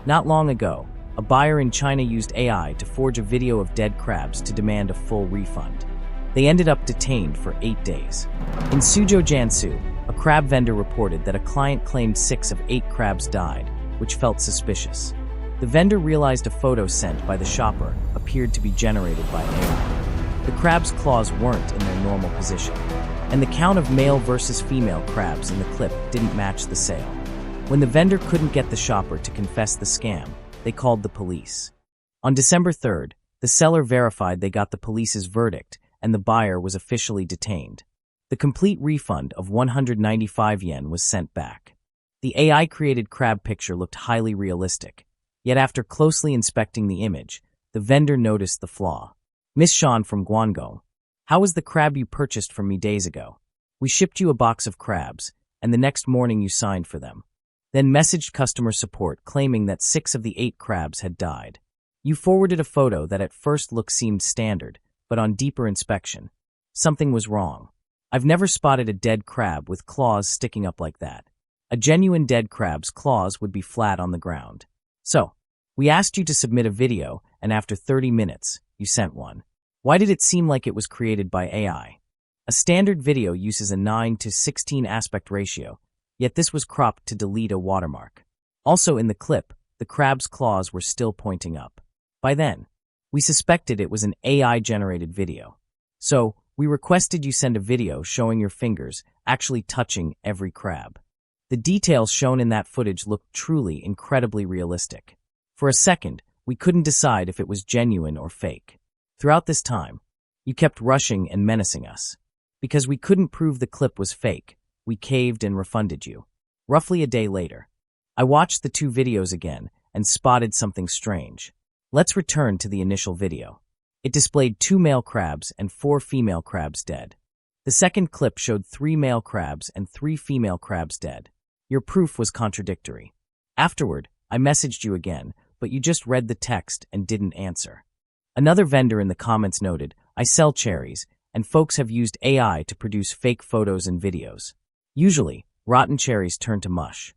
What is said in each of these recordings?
Not long ago, a buyer in China used AI to forge a video of dead crabs to demand a full refund. They ended up detained for 8 days. In Suzhou, Jiangsu, a crab vendor reported that a client claimed 6 of 8 crabs died, which felt suspicious. The vendor realized a photo sent by the shopper appeared to be generated by AI. The crab's claws weren't in their normal position, and the count of male versus female crabs in the clip didn't match the sale. When the vendor couldn't get the shopper to confess the scam, they called the police. On December 3rd, the seller verified they got the police's verdict and the buyer was officially detained. The complete refund of 195 yen was sent back. The AI-created crab picture looked highly realistic, yet after closely inspecting the image, the vendor noticed the flaw. Miss Sean from Guangdong, how was the crab you purchased from me days ago? We shipped you a box of crabs, and the next morning you signed for them. Then messaged customer support claiming that 6 of the 8 crabs had died. You forwarded a photo that at first look seemed standard, but on deeper inspection, something was wrong. I've never spotted a dead crab with claws sticking up like that. A genuine dead crab's claws would be flat on the ground. So, we asked you to submit a video, and after 30 minutes, you sent one. Why did it seem like it was created by AI? A standard video uses a 9:16 aspect ratio, yet this was cropped to delete a watermark. Also in the clip, the crab's claws were still pointing up. By then, we suspected it was an AI-generated video. So, we requested you send a video showing your fingers actually touching every crab. The details shown in that footage looked truly incredibly realistic. For a second, we couldn't decide if it was genuine or fake. Throughout this time, you kept rushing and menacing us. Because we couldn't prove the clip was fake, we caved and refunded you. Roughly a day later, I watched the 2 videos again and spotted something strange. Let's return to the initial video. It displayed 2 male crabs and 4 female crabs dead. The second clip showed 3 male crabs and 3 female crabs dead. Your proof was contradictory. Afterward, I messaged you again, but you just read the text and didn't answer. Another vendor in the comments noted, I sell cherries, and folks have used AI to produce fake photos and videos. Usually, rotten cherries turn to mush.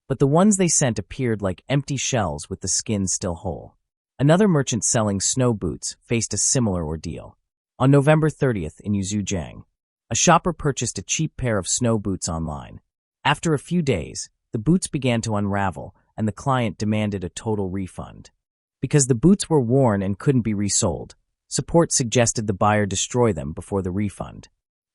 But the ones they sent appeared like empty shells with the skin still whole. Another merchant selling snow boots faced a similar ordeal. On November 30th in Yuzhujiang, a shopper purchased a cheap pair of snow boots online. After a few days, the boots began to unravel and the client demanded a total refund. Because the boots were worn and couldn't be resold, support suggested the buyer destroy them before the refund.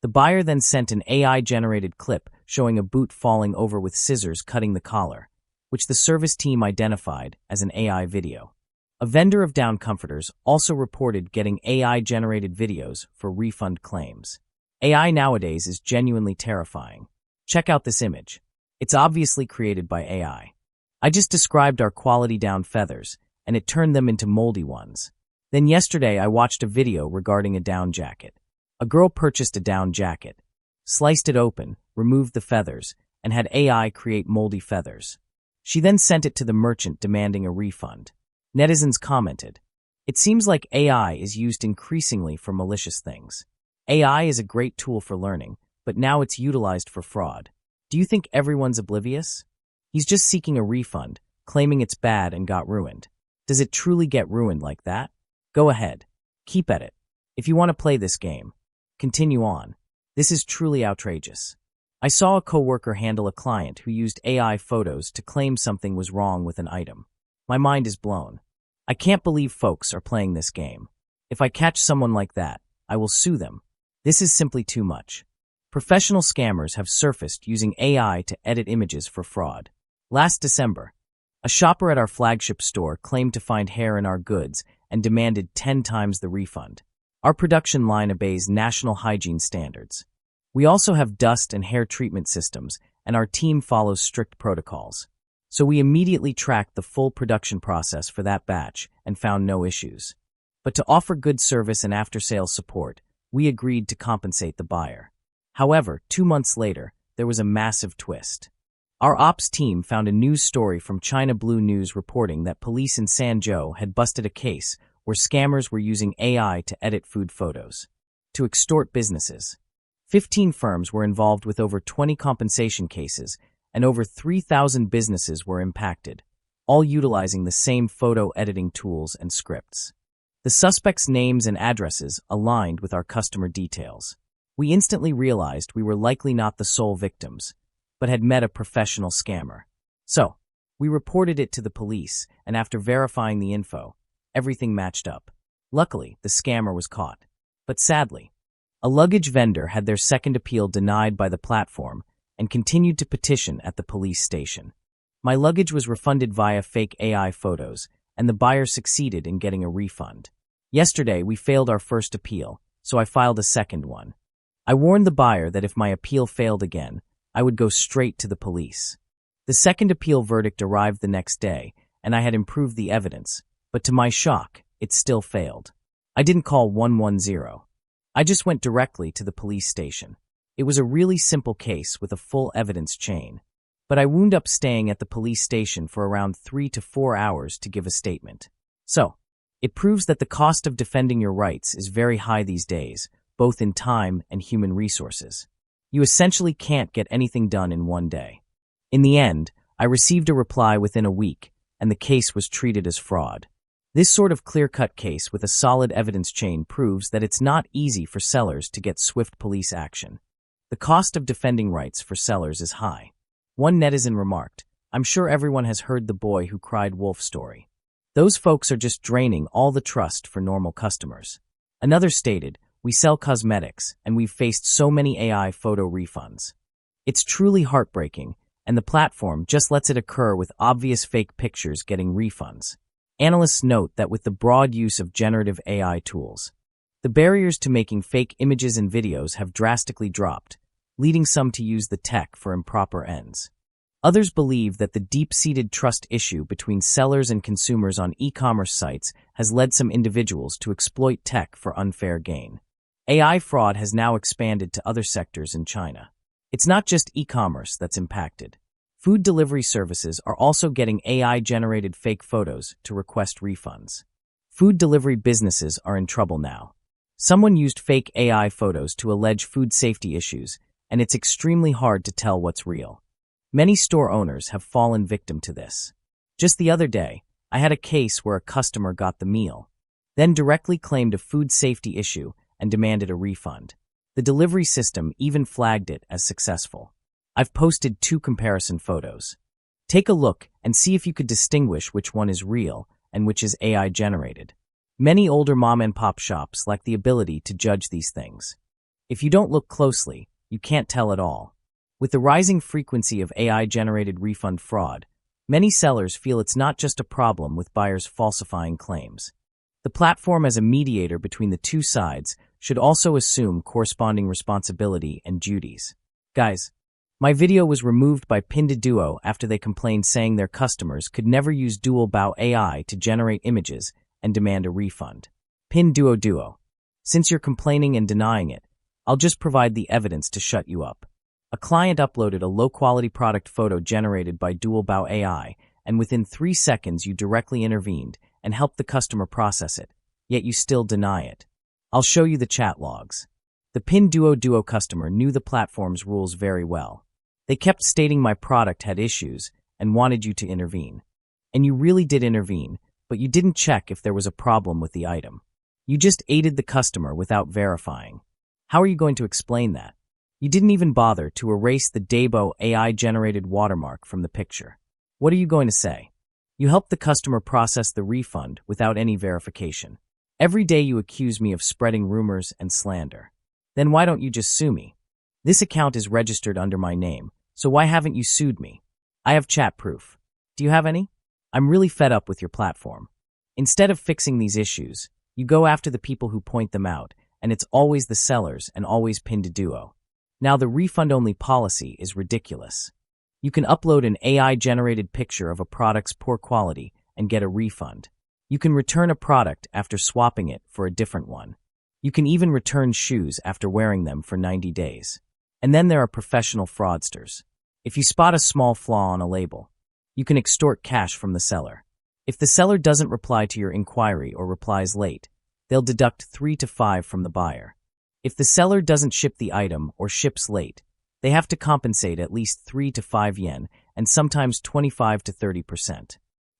The buyer then sent an AI-generated clip showing a boot falling over with scissors cutting the collar, which the service team identified as an AI video. A vendor of down comforters also reported getting AI-generated videos for refund claims. AI nowadays is genuinely terrifying. Check out this image. It's obviously created by AI. I just described our quality down feathers, and it turned them into moldy ones. Then yesterday I watched a video regarding a down jacket. A girl purchased a down jacket, sliced it open, removed the feathers, and had AI create moldy feathers. She then sent it to the merchant demanding a refund. Netizens commented, "It seems like AI is used increasingly for malicious things. AI is a great tool for learning, but now it's utilized for fraud. Do you think everyone's oblivious? He's just seeking a refund, claiming it's bad and got ruined. Does it truly get ruined like that? Go ahead. Keep at it. If you want to play this game, continue on. This is truly outrageous." I saw a coworker handle a client who used AI photos to claim something was wrong with an item. My mind is blown. I can't believe folks are playing this game. If I catch someone like that, I will sue them. This is simply too much. Professional scammers have surfaced using AI to edit images for fraud. Last December, a shopper at our flagship store claimed to find hair in our goods and demanded 10 times the refund. Our production line obeys national hygiene standards. We also have dust and hair treatment systems, and our team follows strict protocols. So we immediately tracked the full production process for that batch and found no issues. But to offer good service and after-sales support, we agreed to compensate the buyer. However, 2 months later, there was a massive twist. Our ops team found a news story from China Blue News reporting that police in Sanzhou had busted a case where scammers were using AI to edit food photos to extort businesses. 15 firms were involved with over 20 compensation cases, and over 3,000 businesses were impacted. all utilizing the same photo editing tools and scripts. The suspects' names and addresses aligned with our customer details. We instantly realized we were likely not the sole victims, but had met a professional scammer. So, we reported it to the police, and after verifying the info, everything matched up. Luckily, the scammer was caught. But sadly, a luggage vendor had their second appeal denied by the platform and continued to petition at the police station. My luggage was refunded via fake AI photos, and the buyer succeeded in getting a refund. Yesterday, we failed our first appeal, so I filed a second one. I warned the buyer that if my appeal failed again, I would go straight to the police. The second appeal verdict arrived the next day, and I had improved the evidence, but to my shock, it still failed. I didn't call 110. I just went directly to the police station. It was a really simple case with a full evidence chain, but I wound up staying at the police station for around 3 to 4 hours to give a statement. So, it proves that the cost of defending your rights is very high these days, both in time and human resources. You essentially can't get anything done in one day. In the end, I received a reply within a week, and the case was treated as fraud. This sort of clear-cut case with a solid evidence chain proves that it's not easy for sellers to get swift police action. The cost of defending rights for sellers is high. One netizen remarked, "I'm sure everyone has heard the boy who cried wolf story. Those folks are just draining all the trust for normal customers." Another stated, "We sell cosmetics, and we've faced so many AI photo refunds. It's truly heartbreaking, and the platform just lets it occur with obvious fake pictures getting refunds." Analysts note that with the broad use of generative AI tools, the barriers to making fake images and videos have drastically dropped, leading some to use the tech for improper ends. Others believe that the deep-seated trust issue between sellers and consumers on e-commerce sites has led some individuals to exploit tech for unfair gain. AI fraud has now expanded to other sectors in China. It's not just e-commerce that's impacted. Food delivery services are also getting AI-generated fake photos to request refunds. Food delivery businesses are in trouble now. Someone used fake AI photos to allege food safety issues, and it's extremely hard to tell what's real. Many store owners have fallen victim to this. Just the other day, I had a case where a customer got the meal, then directly claimed a food safety issue and demanded a refund. The delivery system even flagged it as successful. I've posted 2 comparison photos. Take a look and see if you could distinguish which one is real and which is AI generated. Many older mom-and-pop shops lack the ability to judge these things. If you don't look closely, you can't tell at all. With the rising frequency of AI-generated refund fraud, many sellers feel it's not just a problem with buyers falsifying claims. The platform as a mediator between the two sides should also assume corresponding responsibility and duties. Guys, my video was removed by Pinduoduo after they complained saying their customers could never use Duobao AI to generate images and demand a refund. Pinduoduo, since you're complaining and denying it, I'll just provide the evidence to shut you up. A client uploaded a low-quality product photo generated by Duobao AI, and within 3 seconds you directly intervened and helped the customer process it, yet you still deny it. I'll show you the chat logs. The Pinduoduo customer knew the platform's rules very well. They kept stating my product had issues and wanted you to intervene. And you really did intervene, but you didn't check if there was a problem with the item. You just aided the customer without verifying. How are you going to explain that? You didn't even bother to erase the Dabo AI-generated watermark from the picture. What are you going to say? You helped the customer process the refund without any verification. Every day you accuse me of spreading rumors and slander. Then why don't you just sue me? This account is registered under my name, so why haven't you sued me? I have chat proof. Do you have any? I'm really fed up with your platform. Instead of fixing these issues, you go after the people who point them out, and it's always the sellers and always Pinduoduo. Now the refund-only policy is ridiculous. You can upload an AI-generated picture of a product's poor quality and get a refund. You can return a product after swapping it for a different one. You can even return shoes after wearing them for 90 days. And then there are professional fraudsters. If you spot a small flaw on a label, you can extort cash from the seller. If the seller doesn't reply to your inquiry or replies late, they'll deduct 3 to 5 from the buyer. If the seller doesn't ship the item or ships late, they have to compensate at least 3 to 5 yen and sometimes 25 to 30%.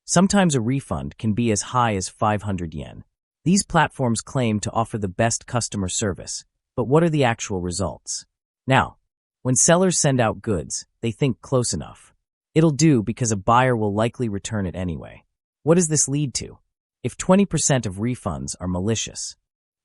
Sometimes a refund can be as high as 500 yen. These platforms claim to offer the best customer service, but what are the actual results? Now, when sellers send out goods, they think close enough. It'll do because a buyer will likely return it anyway. What does this lead to? If 20% of refunds are malicious,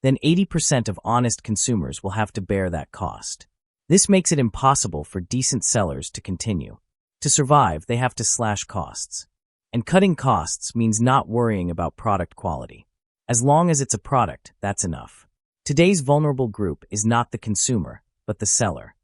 then 80% of honest consumers will have to bear that cost. This makes it impossible for decent sellers to continue. To survive, they have to slash costs. And cutting costs means not worrying about product quality. As long as it's a product, that's enough. Today's vulnerable group is not the consumer, but the seller.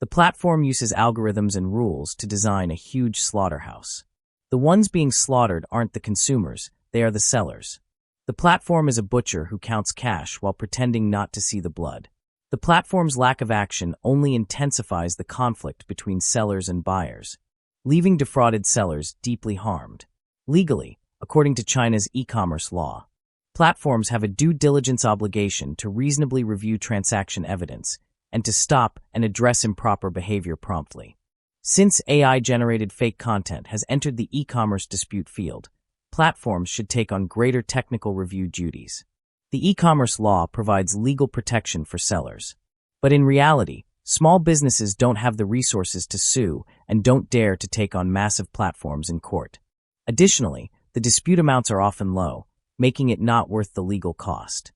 The platform uses algorithms and rules to design a huge slaughterhouse. The ones being slaughtered aren't the consumers, they are the sellers. The platform is a butcher who counts cash while pretending not to see the blood. The platform's lack of action only intensifies the conflict between sellers and buyers, leaving defrauded sellers deeply harmed. Legally, according to China's e-commerce law, platforms have a due diligence obligation to reasonably review transaction evidence and to stop and address improper behavior promptly. Since AI-generated fake content has entered the e-commerce dispute field, platforms should take on greater technical review duties. The e-commerce law provides legal protection for sellers. But in reality, small businesses don't have the resources to sue and don't dare to take on massive platforms in court. Additionally, the dispute amounts are often low, making it not worth the legal cost.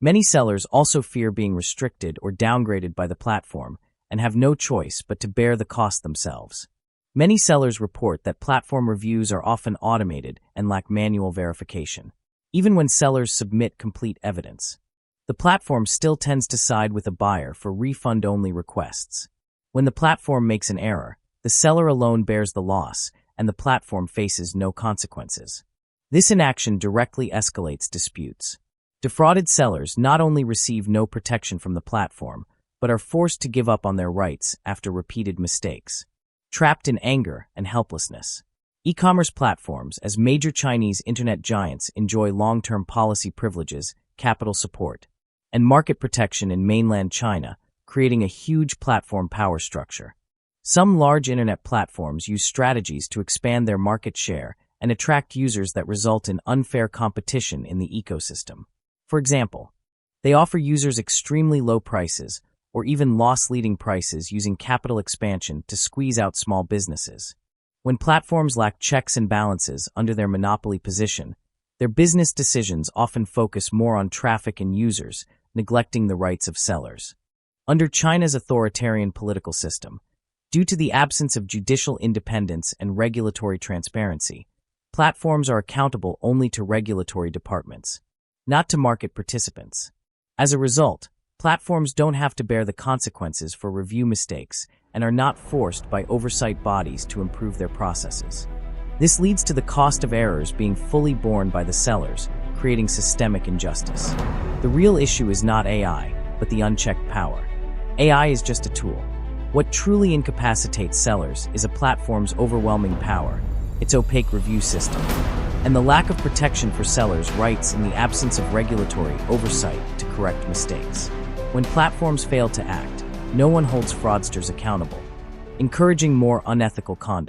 Many sellers also fear being restricted or downgraded by the platform and have no choice but to bear the cost themselves. Many sellers report that platform reviews are often automated and lack manual verification. Even when sellers submit complete evidence, the platform still tends to side with a buyer for refund-only requests. When the platform makes an error, the seller alone bears the loss, and the platform faces no consequences. This inaction directly escalates disputes. Defrauded sellers not only receive no protection from the platform, but are forced to give up on their rights after repeated mistakes. Trapped in anger and helplessness. E-commerce platforms, as major Chinese internet giants, enjoy long-term policy privileges, capital support, and market protection in mainland China, creating a huge platform power structure. Some large internet platforms use strategies to expand their market share and attract users that result in unfair competition in the ecosystem. For example, they offer users extremely low prices or even loss-leading prices using capital expansion to squeeze out small businesses. When platforms lack checks and balances under their monopoly position, their business decisions often focus more on traffic and users, neglecting the rights of sellers. Under China's authoritarian political system, due to the absence of judicial independence and regulatory transparency, platforms are accountable only to regulatory departments, not to market participants. As a result, platforms don't have to bear the consequences for review mistakes and are not forced by oversight bodies to improve their processes. This leads to the cost of errors being fully borne by the sellers, creating systemic injustice. The real issue is not AI, but the unchecked power. AI is just a tool. What truly incapacitates sellers is a platform's overwhelming power, its opaque review system, and the lack of protection for sellers' rights in the absence of regulatory oversight to correct mistakes. When platforms fail to act, no one holds fraudsters accountable, encouraging more unethical conduct.